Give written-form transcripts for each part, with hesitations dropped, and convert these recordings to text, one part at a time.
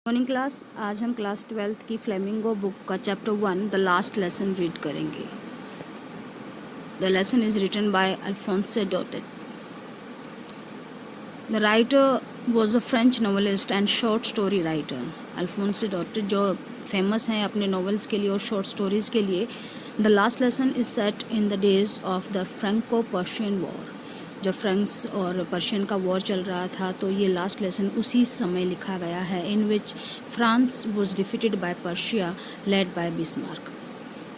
Morning class. आज हम class 12th की फ्लेमिंगो बुक का chapter 1 the last lesson read करेंगे। The lesson is written by Alphonse Daudet. The writer was a French novelist and short story writer. Alphonse Daudet जो famous हैं अपने novels के लिए और शॉर्ट स्टोरीज़ के लिए। The last lesson is set in the days of the Franco Persian war. जब French और पर्शियन का वॉर चल रहा था तो ये लास्ट लेसन उसी समय लिखा गया है, in which France was defeated by Prussia led by Bismarck.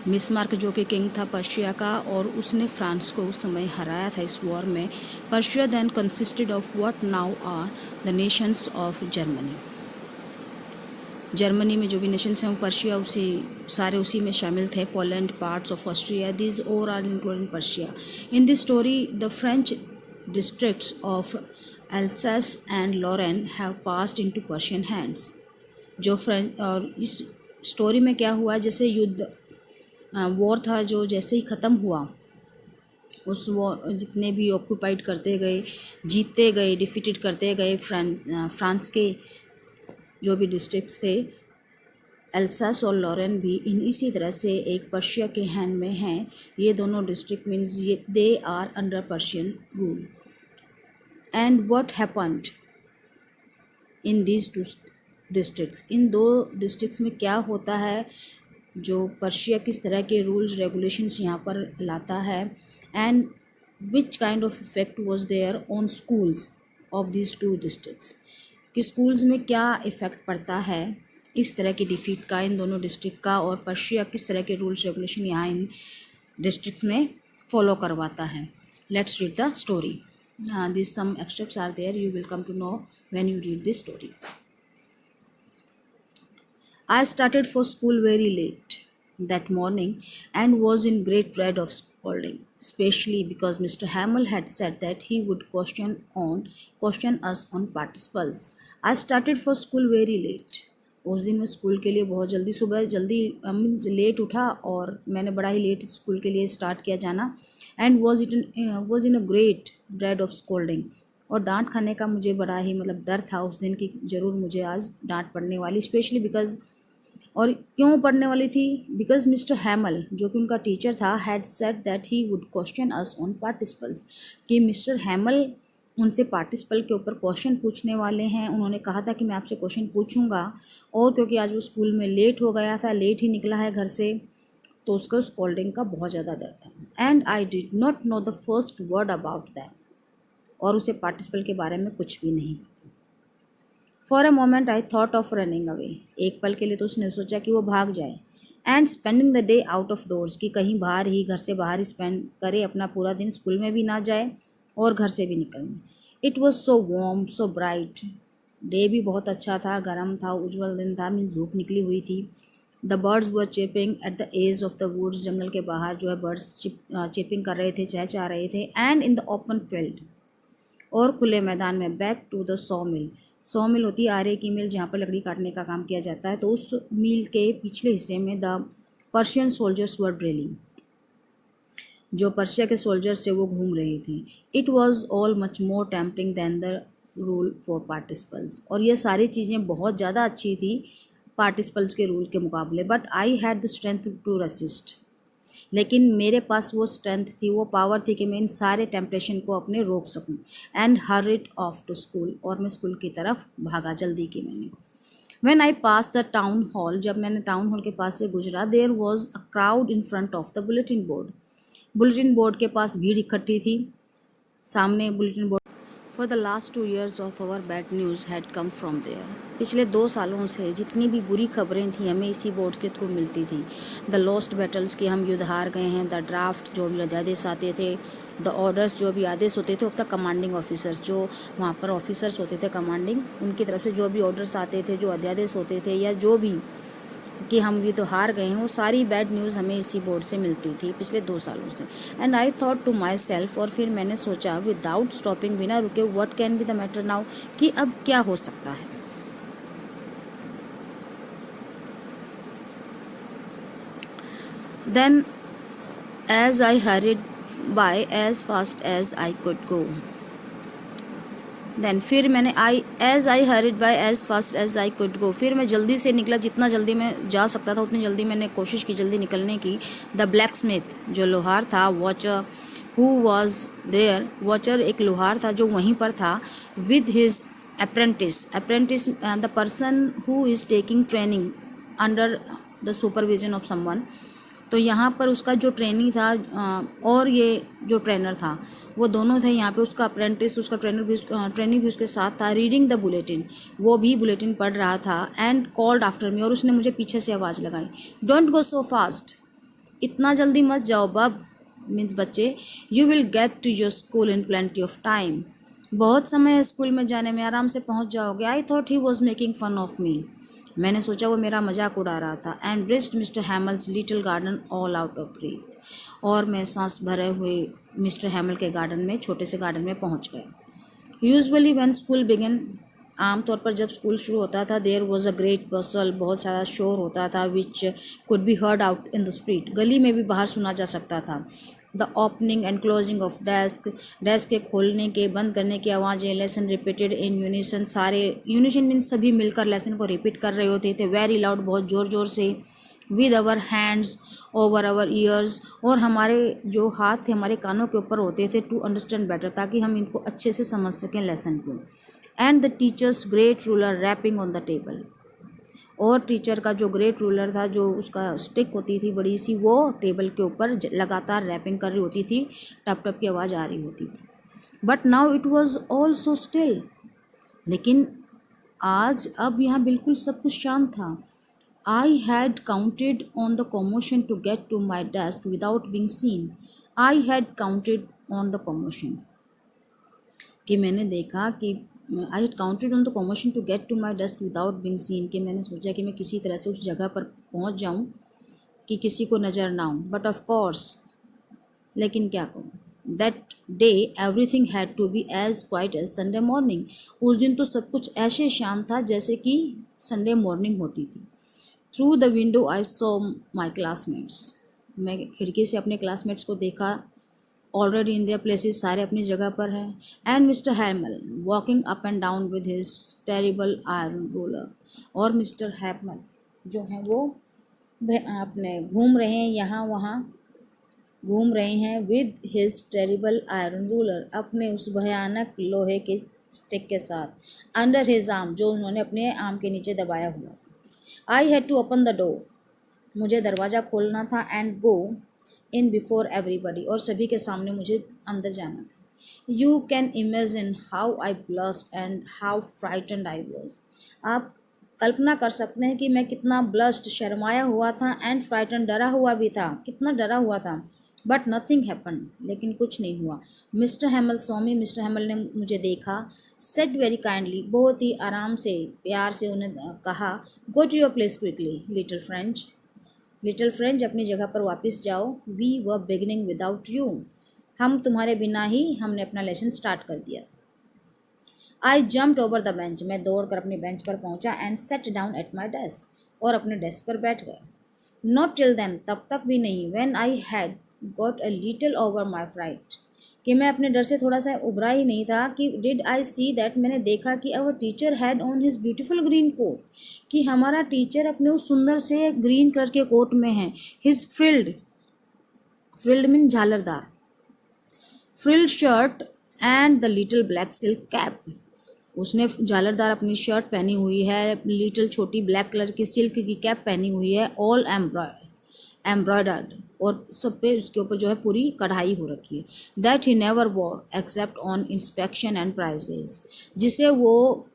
Bismarck जो कि किंग था पर्शिया का और उसने फ्रांस को उस समय हराया था इस वॉर में। Persia then consisted of what now are the nations of Germany. Germany में जो भी नेशंस हैं वो पर्शिया उसी में शामिल थे। Poland, parts of Austria, these और are including Prussia. In this story the French districts of Alsace and Lorraine have passed into Prussian hands. जो फ्रेंच और इस स्टोरी में क्या हुआ, जैसे युद्ध वॉर था जो जैसे ही ख़त्म हुआ, उस वॉर जितने भी ऑक्यूपाइड करते गए, जीतते गए, डिफीटेड करते गए फ्रांस के जो भी डिस्ट्रिक्ट्स थे, एल्सास और लॉरेन भी इन इसी तरह से एक पर्शिया के हैंड में हैं। ये दोनों district means they are under Prussian rule. And what happened in these two districts, इन दो डिस्ट्रिक्ट्स में क्या होता है, जो पर्शिया किस तरह के रूल्स रेगुलेशंस यहाँ पर लाता है। And which kind of effect was there on schools of these two districts, कि स्कूल्स में क्या इफ़ेक्ट पड़ता है इस तरह की डिफीट का इन दोनों डिस्ट्रिक्ट का, और पर्शिया किस तरह के रूल्स रेगुलेशन यहाँ इन डिस्ट्रिक्ट्स में फॉलो करवाता है। Let's read the story. This some extracts are there, you will come to know when you read this story. I started for school very late that morning and was in great dread of scolding, especially because Mr. Hamill had said that he would question us on participles. I started for school very late. उस दिन मैं school के लिए बहुत जल्दी सुबह late उठा और मैंने बड़ा ही लेट स्कूल के लिए स्टार्ट किया जाना। And was in a great dread of scolding, और डांट खाने का मुझे बड़ा ही डर था उस दिन की, ज़रूर मुझे आज डांट पड़ने वाली, स्पेशली बिकॉज, और क्यों पढ़ने वाली थी, बिकॉज मिस्टर हैमल जो कि उनका टीचर था had said that he would question us on participles, कि मिस्टर हैमल उनसे पार्टिसिपल के ऊपर क्वेश्चन पूछने वाले हैं। उन्होंने कहा था कि मैं आपसे क्वेश्चन पूछूंगा, और क्योंकि आज वो स्कूल में लेट हो गया था, लेट ही निकला है घर से, तो उसको स्कोल्डिंग का बहुत ज़्यादा डर था। And I did not know the first word about that, और उसे पार्टिसिपल के बारे में कुछ भी नहीं। For a moment I thought of running away, एक पल के लिए तो उसने सोचा कि वो भाग जाए। And spending the day out of doors, कि कहीं बाहर ही, घर से बाहर ही स्पेंड करे अपना पूरा दिन, स्कूल में भी ना जाए और घर से भी निकलने। It was so warm so bright, day भी बहुत अच्छा था, गर्म था, उज्जवल दिन था, मीन्स धूप निकली हुई थी। The birds were chirping at the edge of the woods, जंगल के बाहर जो है बर्ड्स चिपिंग कर रहे थे, चहचहा रहे थे। And in the open field, और खुले मैदान में, back to the saw mill, saw mill होती है आरे की मिल जहाँ पर लकड़ी काटने का काम किया जाता है, तो उस मिल के पिछले हिस्से में the Persian soldiers were drilling, जो पर्शिया के सोल्जर्स थे वो घूम रहे थे। It was all much more tempting than the rule for participles, और ये सारी चीज़ें बहुत ज़्यादा अच्छी थी पार्टिसिपल्स के रूल के मुकाबले। But I had the strength to resist, लेकिन मेरे पास वो स्ट्रेंथ थी, वो पावर थी कि मैं इन सारे टेम्पटेशन को अपने रोक सकूं। And hurried off to school, और मैं स्कूल की तरफ भागा, जल्दी की मैंने। When I pass the town hall, जब मैंने टाउन हॉल के पास से गुजरा, there was a crowd in front of the bulletin board, bulletin board के पास भीड़ इकट्ठी थी, सामने bulletin board. For the last 2 years of our bad news had come from there, पिछले 2 सालों से जितनी भी बुरी खबरें थी हमें इसी बोर्ड के थ्रू मिलती थी। द लॉस्ट बैटल्स, की हम युद्ध हार गए हैं। द ड्राफ्ट, जो भी अध्यादेश आते थे। द ऑर्डर्स, जो भी आदेश होते थे ऑफ द कमांडिंग ऑफिसर्स, जो वहाँ पर ऑफिसर्स होते थे कमांडिंग, उनकी तरफ से जो भी ऑर्डर्स आते थे, जो अध्यादेश होते थे, या जो भी कि हम ये तो हार गए हैं, वो सारी बैड न्यूज़ हमें इसी बोर्ड से मिलती थी पिछले 2 सालों से। And I thought to myself, और फिर मैंने सोचा विदाउट स्टॉपिंग, बिना रुके, what can be the matter now, कि अब क्या हो सकता है। Then as I hurried by as fast as I could go, then फिर मैंने I hurried by as fast as I could go, फिर मैं जल्दी से निकला, जितना जल्दी मैं जा सकता था उतनी जल्दी मैंने कोशिश की जल्दी निकलने की। द ब्लैक स्मिथ, जो लोहार था, Wachter who was there, Wachter एक लोहार था जो वहीं पर था, with his apprentice the person who is taking training under the supervision of someone. तो यहाँ पर उसका जो ट्रेनिंग था और ये जो ट्रेनर था वो दोनों थे यहाँ पे, उसका अप्रेंटिस, उसका ट्रेनर भी, ट्रेनिंग भी उसके साथ था। रीडिंग द बुलेटिन, वो भी बुलेटिन पढ़ रहा था। एंड कॉल्ड आफ्टर मी, और उसने मुझे पीछे से आवाज़ लगाई, डोंट गो सो फास्ट, इतना जल्दी मत जाओ बब, मीन्स बच्चे, you will get to your school in plenty of time, बहुत समय है स्कूल में जाने में, आराम से पहुंच जाओगे। I thought he was making fun of me, मैंने सोचा वो मेरा मजाक उड़ा रहा था। And reached Mr Hamel's little garden all out of breath, और मैं सांस भरे हुए मिस्टर हैमल के गार्डन में, छोटे से गार्डन में पहुंच गया। यूजुअली व्हेन स्कूल बिगिन, आमतौर पर जब स्कूल शुरू होता था, देयर वॉज अ ग्रेट बसल, बहुत सारा शोर होता था, which could be heard out in the street, गली में भी बाहर सुना जा सकता था। The opening and closing of desk, desk के खोलने के बंद करने की आवाज़ें, लेसन रिपीटेड इन यूनिसन, सारे यूनिसन मीन्स सभी मिलकर लेसन को रिपीट कर रहे होते थे, वेरी लाउड, बहुत ज़ोर ज़ोर से, with our hands over our ears, और हमारे जो हाथ थे हमारे कानों के ऊपर होते थे, टू अंडरस्टैंड बेटर, ताकि हम इनको अच्छे से समझ सकें लेसन को। And the teacher's great ruler rapping on the table, और टीचर का जो ग्रेट रूलर था, जो उसका स्टिक होती थी बड़ी सी, वो टेबल के ऊपर लगातार रैपिंग कर रही होती थी, टप टप की आवाज़ आ रही होती थी। But now it was all so still, लेकिन आज अब यहाँ बिल्कुल सब कुछ शांत था। I had counted on the commotion to get to my desk without being seen, I had counted on the commotion, कि मैंने देखा कि I had counted on the commotion to get to my desk without being seen, कि मैंने सोचा कि मैं किसी तरह से उस जगह पर पहुंच जाऊं कि किसी को नज़र ना आऊं। बट ऑफ कोर्स, लेकिन क्या कहूँ, that day everything had to be as quiet as Sunday morning, उस दिन तो सब कुछ ऐसे शांत था जैसे कि संडे मॉर्निंग होती थी। Through the window I saw my classmates, मैं खिड़की से अपने क्लासमेट्स को देखा, ऑलरेडी इन देयर प्लेसेस, सारे अपनी जगह पर हैं। And mister हैमल walking up and down with his terrible iron ruler, और मिस्टर हैमल जो हैं वो अपने घूम रहे हैं, यहाँ वहाँ घूम रहे हैं, with his terrible iron ruler, अपने उस भयानक लोहे के स्टिक के साथ, अंडर हिज आर्म, जो उन्होंने अपने आर्म के नीचे दबाया हुआ। I had to open the door, मुझे दरवाज़ा खोलना था, and go in before everybody, और सभी के सामने मुझे अंदर जाना था। You can imagine how I blushed and how frightened I was, आप कल्पना कर सकते हैं कि मैं कितना ब्लस्ट, शर्माया हुआ था, एंड फ्राइटन, डरा हुआ भी था, कितना डरा हुआ था। बट नथिंग हैपन, लेकिन कुछ नहीं हुआ। मिस्टर हैमल सॉ मी, मिस्टर हैमल ने मुझे देखा, सेड वेरी काइंडली, बहुत ही आराम से, प्यार से उन्हें कहा, go to your place quickly little French, little French, अपनी जगह पर वापस जाओ। We were beginning without you, हम तुम्हारे बिना ही हमने अपना लेसन स्टार्ट कर दिया। आई जम्प्ड ओवर द बेंच, मैं दौड़ कर अपनी बेंच पर पहुंचा, and set down at my desk, और अपने डेस्क पर बैठ गया। नॉट टिल देन, तब तक भी नहीं, when I had got a little over my fright, कि मैं अपने डर से थोड़ा सा उभरा ही नहीं था, कि डिड आई सी दैट, मैंने देखा कि our teacher had on his beautiful green coat, कि हमारा टीचर अपने उस सुंदर से ग्रीन कलर के कोट में है। हिज फ्रिल्ड, फ्रिल्ड मीन झालरदार, frilled shirt and the little black silk cap, उसने झालरदार अपनी शर्ट पहनी हुई है, लिटिल छोटी ब्लैक कलर की सिल्क की कैप पहनी हुई है, ऑल एम्ब्रॉयडर्ड, और सब पे उसके ऊपर जो है पूरी कढ़ाई हो रखी है। That he never wore except on inspection and prize days, जिसे वो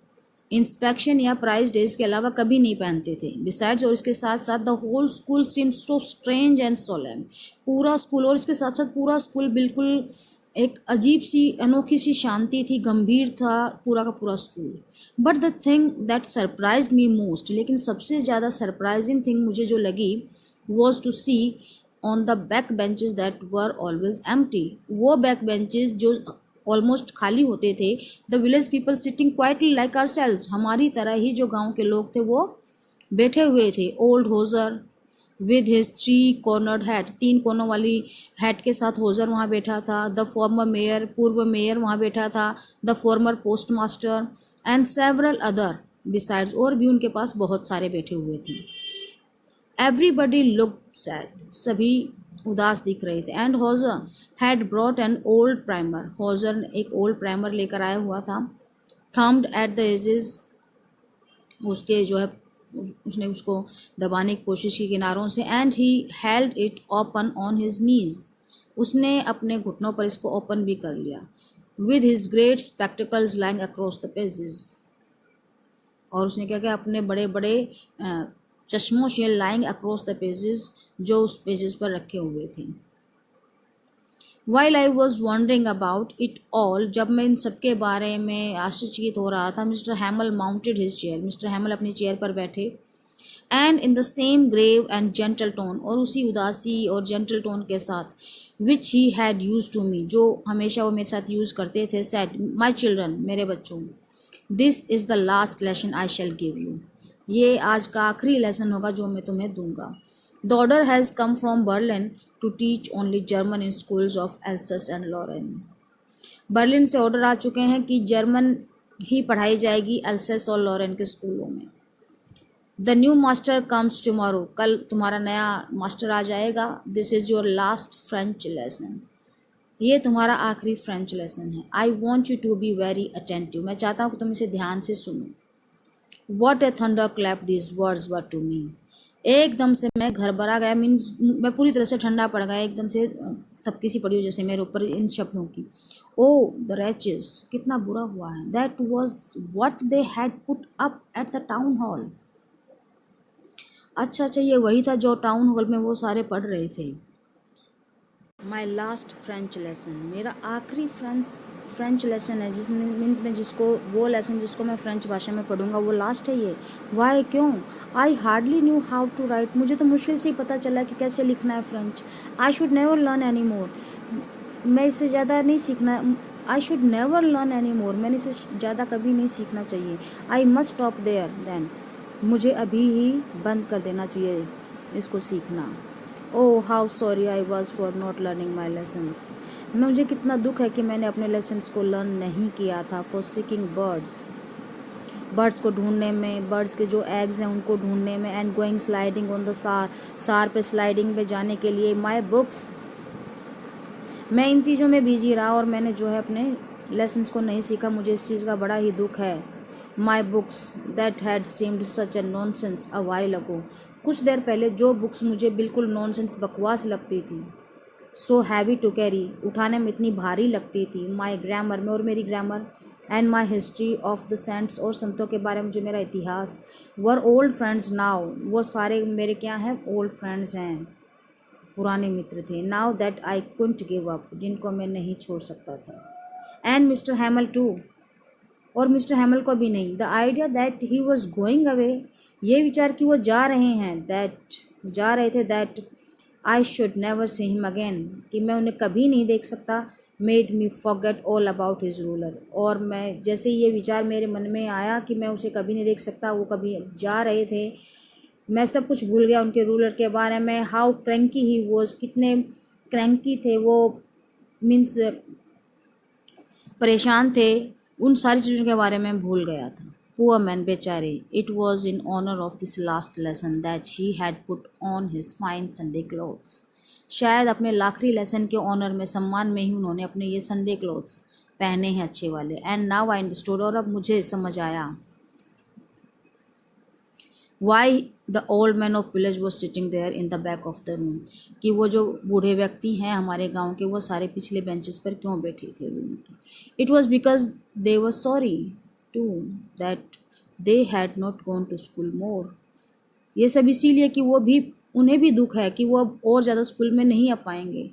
इंस्पेक्शन या प्राइज डेज के अलावा कभी नहीं पहनते थे। बिसाइड्स, और इसके साथ साथ, the whole school seem so strange and solemn, पूरा स्कूल, और इसके साथ साथ पूरा स्कूल बिल्कुल एक अजीब सी, अनोखी सी शांति थी, गंभीर था पूरा का पूरा school. But the thing that surprise me most, लेकिन सबसे ज़्यादा सरप्राइजिंग थिंग मुझे जो लगी, was to see on the back benches that were always empty, वो बैक बेंचेस जो ऑलमोस्ट खाली होते थे। The village people sitting quietly like ourselves, हमारी तरह ही जो गांव के लोग थे वो बैठे हुए थे। Old hosier, with his 3 cornered hat, 3 कोनों वाली हैट के साथ होजर वहाँ बैठा था। द फॉर्मर मेयर, पूर्व मेयर वहाँ बैठा था। The former post master and several other besides, और भी उनके पास बहुत सारे बैठे हुए थे। एवरीबडी लुक सैड, सभी उदास दिख रहे थे। And Hauser had brought an old primer, Hauser एक ओल्ड प्राइमर लेकर आया हुआ था। थम्ड एट द एजेस, उसके जो है उसने उसको दबाने की कोशिश की किनारों से। And he held it open on his knees, उसने अपने घुटनों पर इसको ओपन भी कर लिया। With his great spectacles lying across the pages, और उसने क्या किया, अपने बड़े बड़े चश्मों से लाइंग अक्रॉस द पेजेस, जो उस पेजेस पर रखे हुए थे। While I was wondering about it all, जब मैं इन सब के बारे में आश्चर्यचकित हो रहा था, mister Hamel mounted his chair, mister Hamel अपनी चेयर पर बैठे। And in the same grave and gentle tone, और उसी उदासी और जेंटल टोन के साथ which he had used to me, जो हमेशा वो मेरे साथ यूज़ करते थे, सेड माई चिल्ड्रन, मेरे बच्चों, this is the last lesson I shell give you, ये आज का आखिरी लेसन होगा जो मैं तुम्हें दूंगा। The order has come from Berlin to teach only German in schools of Alsace and Lorraine, Berlin से ऑर्डर आ चुके हैं कि जर्मन ही पढ़ाई जाएगी एल्सस और लॉरेन के स्कूलों में। The new master comes tomorrow, कल तुम्हारा नया मास्टर आ जाएगा। This is your last French lesson, ये तुम्हारा आखिरी फ्रेंच लेसन है। I want you to be very attentive, मैं चाहता हूँ कि तुम इसे ध्यान से सुनो। What a thunder clap this words were to me, एकदम से मैं घर भरा गया, मीन्स मैं पूरी तरह से ठंडा पड़ गया, एकदम से थपकी सी पड़ी हो जैसे मेरे ऊपर इन शब्दों की। ओ द रैचेस, कितना बुरा हुआ है। That was what they had put up at the town hall, अच्छा अच्छा, ये वही था जो टाउन हॉल में वो सारे पढ़ रहे थे। माई लास्ट फ्रेंच लेसन, मेरा आखिरी फ्रेंच लेसन है, जिसमें मीन्स मैं जिसको वो लेसन जिसको मैं फ्रेंच भाषा में पढ़ूंगा वो लास्ट है ये। वाई, क्यों? I hardly knew how to write, मुझे तो मुश्किल से ही पता चला कि कैसे लिखना है French. I should never learn any more, मैं इससे ज़्यादा नहीं सीखना। I should never learn any more, मैंने इसे ज़्यादा कभी नहीं सीखना चाहिए। I must stop there then, मुझे अभी ही बंद कर देना चाहिए इसको सीखना। Oh how sorry I was for not learning my lessons, मुझे कितना दुख है कि मैंने अपने लेसन्स को लर्न नहीं किया था। फॉर सीकिंग बर्ड्स, बर्ड्स को ढूंढने में, बर्ड्स के जो एग्स हैं उनको ढूंढने में। And going sliding on the सार, सार पे स्लाइडिंग पे जाने के लिए। माई बुक्स, मैं इन चीज़ों में बिजी रहा और मैंने जो है अपने लेसन्स को नहीं सीखा, मुझे इस चीज़ का बड़ा ही दुख है। My books that had seemed such a nonsense a while ago, कुछ देर पहले जो बुक्स मुझे बिल्कुल नॉनसेंस बकवास लगती थी, सो हैवी टू कैरी, उठाने में इतनी भारी लगती थी। माई ग्रामर, में और मेरी grammar. And my history of the saints, और संतों के बारे में जो मेरा इतिहास। वर ओल्ड फ्रेंड्स नाउ, वो सारे मेरे क्या हैं, ओल्ड फ्रेंड्स हैं, पुराने मित्र थे। Now that I कुंट give up, जिनको मैं नहीं छोड़ सकता था। एंड मिस्टर हैमल टू, और मिस्टर हैमल को भी नहीं। The idea that he was going away, ये विचार कि वो जा रहे हैं, दैट जा रहे थे, that I should never see him again, कि मैं उन्हें कभी नहीं देख सकता। Made me forget all about his ruler, और मैं जैसे ये विचार मेरे मन में आया कि मैं उसे कभी नहीं देख सकता, वो कभी जा रहे थे, मैं सब कुछ भूल गया उनके रूलर के बारे में। हाउ क्रैंकी ही वॉज, कितने क्रैंकी थे वो, मीन्स परेशान थे, उन सारी चीज़ों के बारे में भूल गया था। पुअर मैन, बेचारे। It was in honour of this last lesson that he had put on his fine Sunday clothes, शायद अपने आखिरी लेसन के ऑनर में, सम्मान में ही उन्होंने अपने ये संडे क्लोथ्स पहने हैं अच्छे वाले। एंड नाउ आई अंडरस्टूड, और अब मुझे समझ आया, why the old man of village was sitting there in the back of the room, कि वो जो बूढ़े व्यक्ति हैं हमारे गांव के, वो सारे पिछले बेंचेस पर क्यों बैठे थे रूम के। It was because they were sorry to that they had not gone to school more, ये सब इसीलिए कि वो भी, उन्हें भी दुख है कि वो अब और ज़्यादा स्कूल में नहीं आ पाएंगे।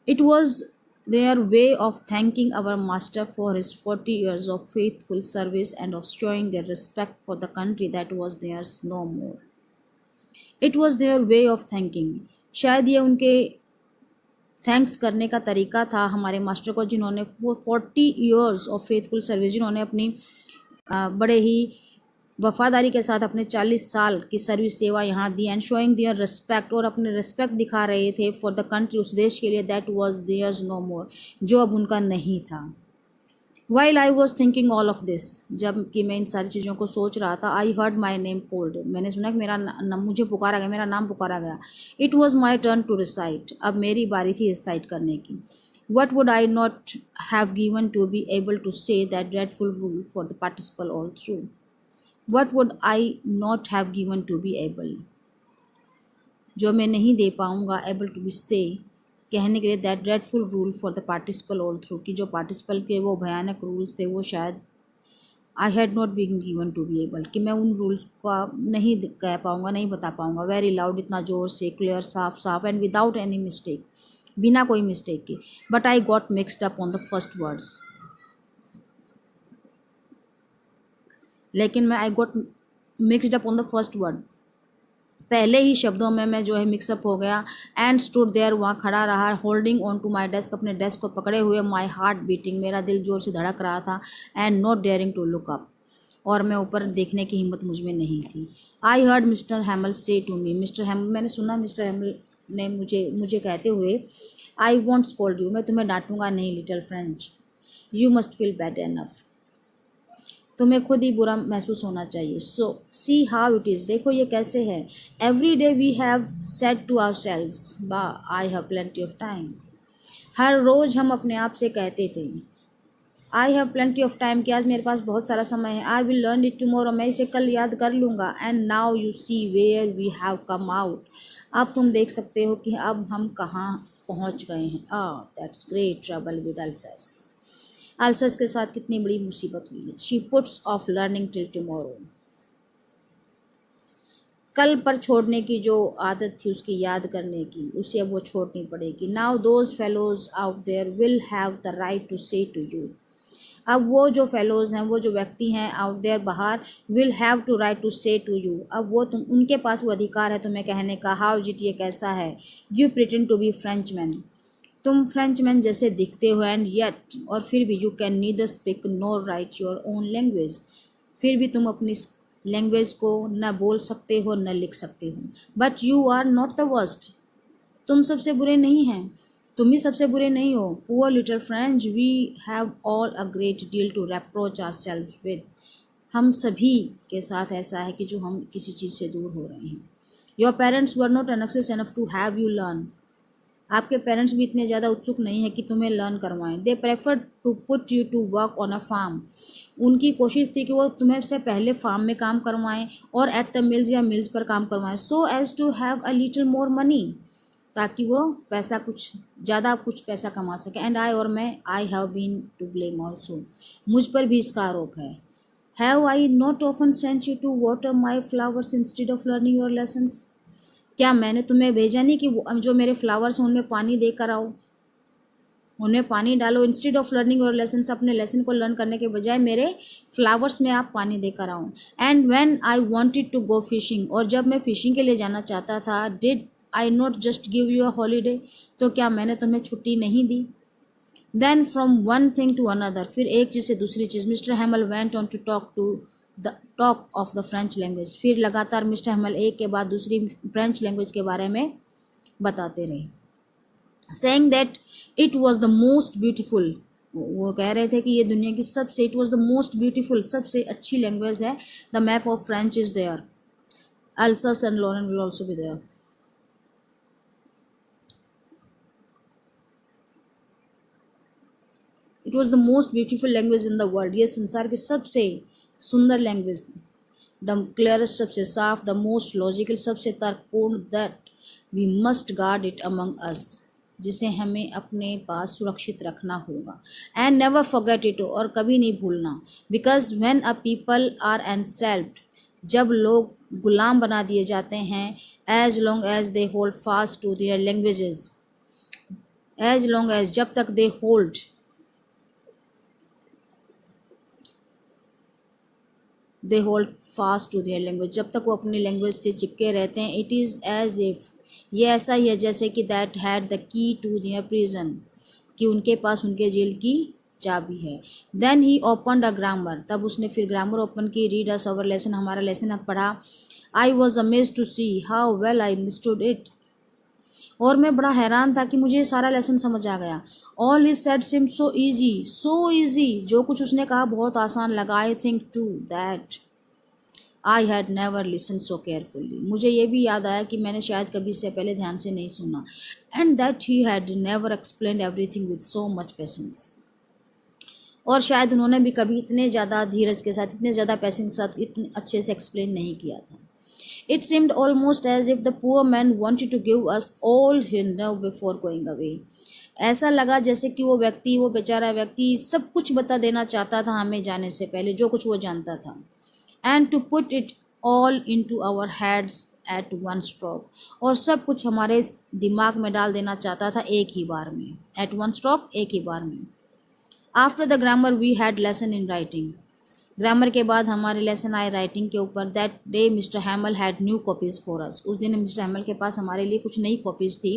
It was their way of thanking our master for his 40 years of faithful service and of showing their respect for the country that was theirs no more. It was their way of thanking. शायद ये उनके thanks करने का तरीका था हमारे master को, जिन्होंने वो 40 ईयर्स ऑफ फेथफुल सर्विस, जिन्होंने अपनी बड़े ही वफादारी के साथ अपने 40 साल की सर्विस सेवा यहाँ दी एंड शोइंग दियर रिस्पेक्ट, और अपने रिस्पेक्ट दिखा रहे थे फॉर द कंट्री, उस देश के लिए, दैट वाज देयर्स नो मोर, जो अब उनका नहीं था। While I was thinking all of this, जब कि मैं इन सारी चीज़ों को सोच रहा था, I heard my name called, मैंने सुना कि मेरा मुझे पुकारा गया, मेरा नाम पुकारा गया। It was my turn to recite, अब मेरी बारी थी रिसाइट करने की। What would I not have given to be able to say that dreadful rule for the participle all through. What would I not have given to be able, जो मैं नहीं दे पाऊँगा, एबल टू बी से, कहने के लिए, that dreadful rule for the participle all through, कि जो पार्टिसिपल के वो भयानक रूल्स थे वो शायद I had not been given to be able, कि मैं उन रूल्स का नहीं कह पाऊँगा, नहीं बता पाऊँगा। वेरी लाउड, इतना ज़ोर से, क्लियर, साफ साफ, एंड विदाउट एनी मिस्टेक, बिना कोई मिस्टेक के। But I got mixed up on the first words, लेकिन मैं I got mixed up on the first word, पहले ही शब्दों में मैं जो है मिक्सअप हो गया। एंड स्टूड देयर, वहाँ खड़ा रहा, holding on to my desk, अपने डेस्क को पकड़े हुए, माई हार्ट बीटिंग, मेरा दिल जोर से धड़क रहा था, and not daring to look up, और मैं ऊपर देखने की हिम्मत मुझ में नहीं थी। आई हर्ड मिस्टर हैमल से टू मी, मिस्टर हैमल, मैंने सुना मिस्टर हैमल ने मुझे कहते हुए, आई वॉन्ट स्कोल्ड यू, मैं तुम्हें डांटूंगा नहीं little French, you must feel bad enough, तुम्हें खुद ही बुरा महसूस होना चाहिए। So see how it is, देखो ये कैसे है। Every day we have said to ourselves, bah I have plenty of time, हर रोज़ हम अपने आप से कहते थे, I have plenty of time, कि आज मेरे पास बहुत सारा समय है। I will learn it tomorrow, मैं इसे कल याद कर लूँगा। And now you see where we have come out, अब तुम देख सकते हो कि अब हम कहाँ पहुँच गए हैं। That's great trouble with ulcers, ulcers के साथ कितनी बड़ी मुसीबत हुई है। She puts of learning till tomorrow, कल पर छोड़ने की जो आदत थी उसकी याद करने की, उसे अब वो छोड़नी पड़ेगी। Now those fellows out there will have the right to say to you, अब वो जो फेलोज़ हैं, वो जो व्यक्ति हैं आउट देयर बाहर, will have to right to say to you, अब वो उनके पास वो अधिकार है तुम्हें कहने का, हाउ इज इट, ये कैसा है, you pretend to be Frenchman, तुम फ्रेंचमैन जैसे दिखते हो, एंड येट, और फिर भी, you can neither speak nor write your own language, फिर भी तुम अपनी लैंग्वेज को न बोल सकते हो न लिख सकते हो। But you are not the worst, तुम सबसे बुरे नहीं हैं, तुम ही सबसे बुरे नहीं हो। Poor little French, we have all a great deal to reproach ourselves with, हम सभी के साथ ऐसा है कि जो हम किसी चीज़ से दूर हो रहे हैं। Your parents were not anxious enough to have you learn, आपके पेरेंट्स भी इतने ज़्यादा उत्सुक नहीं है कि तुम्हें लर्न करवाएं। They prefer to put you to work on a farm, उनकी कोशिश थी कि वो तुम्हें से पहले फार्म में काम करवाएं, और एट द मिल्स या मिल्स पर काम करवाएं, so as to have a little more money, ताकि वो पैसा कुछ पैसा कमा सके। एंड आई, और मैं, I have been to blame also, मुझ पर भी इसका आरोप है। Have I not often sent you to water my flowers instead of learning your lessons, क्या मैंने तुम्हें भेजा नहीं कि जो मेरे फ्लावर्स हैं उनमें पानी देकर आओ, उनमें पानी डालो, instead of learning your lessons, अपने लेसन को लर्न करने के बजाय मेरे फ्लावर्स में आप पानी देकर आओ। And when I wanted to go fishing, और जब मैं फिशिंग के लिए जाना चाहता था, did I not just give you a holiday, तो क्या मैंने तुम्हें छुट्टी नहीं दी। Then from one thing to another, फिर एक चीज़ से दूसरी चीज़, mister Hamel went on to talk of the French language, फिर लगातार मिस्टर हैमल एक के बाद दूसरी फ्रेंच लैंग्वेज के बारे में बताते रहे। Saying that it was the most beautiful, वो कह रहे थे कि ये दुनिया की सबसे, it was the most beautiful, सबसे अच्छी लैंग्वेज है। The map of French is there, Alsace and Lorraine will also be there. It was the most beautiful language in the world, ये संसार की सबसे सुंदर लैंग्वेज, द क्लियरेस्ट सबसे साफ, द मोस्ट लॉजिकल सबसे तर्कपूर्ण, that we must guard it among us, जिसे हमें अपने पास सुरक्षित रखना होगा। एंड नेवर फॉरगेट इट, और कभी नहीं भूलना। Because when a people are enslaved, जब लोग गुलाम बना दिए जाते हैं, as long as they hold fast to their languages, as long as, जब तक they hold, they hold fast to their language, जब तक वो अपनी लैंग्वेज से चिपके रहते हैं। इट इज़ एज इफ़, ये ऐसा ही है जैसे कि that had the key to their prison, कि उनके पास उनके जेल की चाबी है। Then he opened a grammar, तब उसने फिर ग्रामर ओपन की। रीड अस अवर लेसन, हमारा लेसन अब पढ़ा। I was amazed to see how well I understood it, और मैं बड़ा हैरान था कि मुझे ये सारा लेसन समझ आ गया। All he said seem so easy, जो कुछ उसने कहा बहुत आसान लगा। I think too that I had never listen so carefully, मुझे ये भी याद आया कि मैंने शायद कभी इससे पहले ध्यान से नहीं सुना। And that he had never explain everything with so much patience, और शायद उन्होंने भी कभी इतने ज़्यादा धीरज के साथ, इतने ज़्यादा पैसेंस के साथ इतने अच्छे से एक्सप्लेन नहीं किया था। It seemed almost as if the poor man wanted to give us all he knew before going away. ऐसा लगा जैसे कि वो बेचारा व्यक्ति सब कुछ बता देना चाहता था हमें जाने से पहले, जो कुछ वो जानता था। And to put it all into our heads at one stroke, और सब कुछ हमारे दिमाग में डाल देना चाहता था एक ही बार में। एट वन स्ट्रोक, एक ही बार में। After the grammar we had lesson in writing, grammar के बाद हमारे लेसन आए राइटिंग के ऊपर। That day Mr Hamel had new copies for us, उस दिन मिस्टर हैमल के पास हमारे लिए कुछ नई कॉपीज थी।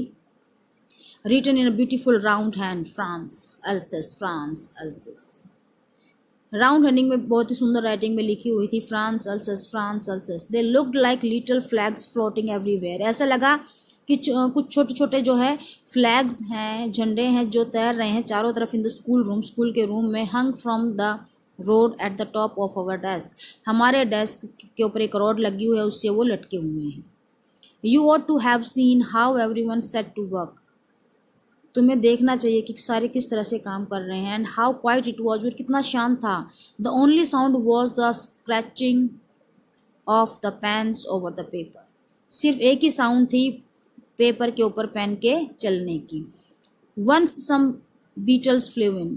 Written in a beautiful round hand, France Alsace, France Alsace. Round handing में बहुत ही सुंदर राइटिंग में लिखी हुई थी, France Alsace, France Alsace. They looked like little flags floating everywhere, ऐसा लगा कि कुछ छोटे छोटे जो है फ्लैग्स हैं, झंडे हैं जो तैर रहे हैं चारों तरफ in the school room, school के रूम में। Hung from the road at the top of our desk, हमारे डेस्क के ऊपर एक रॉड लगी हुई है, उससे वो लटके हुए हैं। You ought to have seen how everyone set to work, तुम्हें देखना चाहिए कि सारे किस तरह से काम कर रहे हैं। And how quite it was, और कितना शांत था। The only sound was the scratching of the pens over the paper, सिर्फ एक ही साउंड थी पेपर के ऊपर पेन के चलने की। वंस सम बीटल्स फ्लेव इन,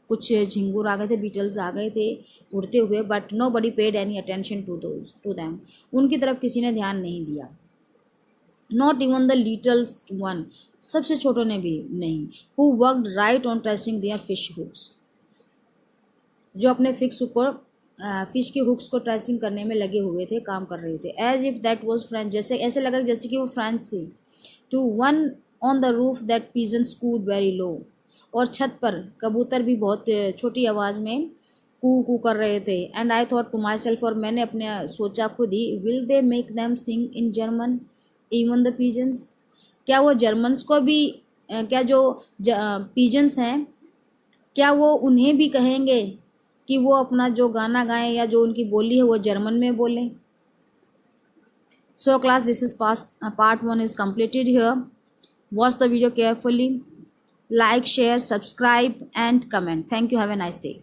कुछ झिंगुर आ गए थे, बीटल्स आ गए थे उड़ते हुए। But nobody paid any attention to them, उनकी तरफ किसी ने ध्यान नहीं दिया। Not even the littles one, सबसे छोटों ने भी नहीं। Who worked right on tracing their fish hooks, जो अपने फिश के हुक्स को ट्रेसिंग करने में लगे हुए थे, काम कर रहे थे। As if that was French, जैसे ऐसे लगा जैसे कि वो फ्रेंच थी। To one on the roof that pigeon cooed very low, और छत पर कबूतर भी बहुत छोटी आवाज़ में कू कू कर रहे थे। And I thought to myself, और मैंने अपने सोचा खुद ही, will they make them sing in German even the pigeons, क्या वो जर्मन्स को भी क्या जो पीजन्स हैं, क्या वो उन्हें भी कहेंगे कि वो अपना जो गाना गाएं या जो उनकी बोली है वो जर्मन में बोलें। So class, this is part 1 is completed here. Watch the video carefully. Like, share, subscribe and comment. Thank you. Have a nice day.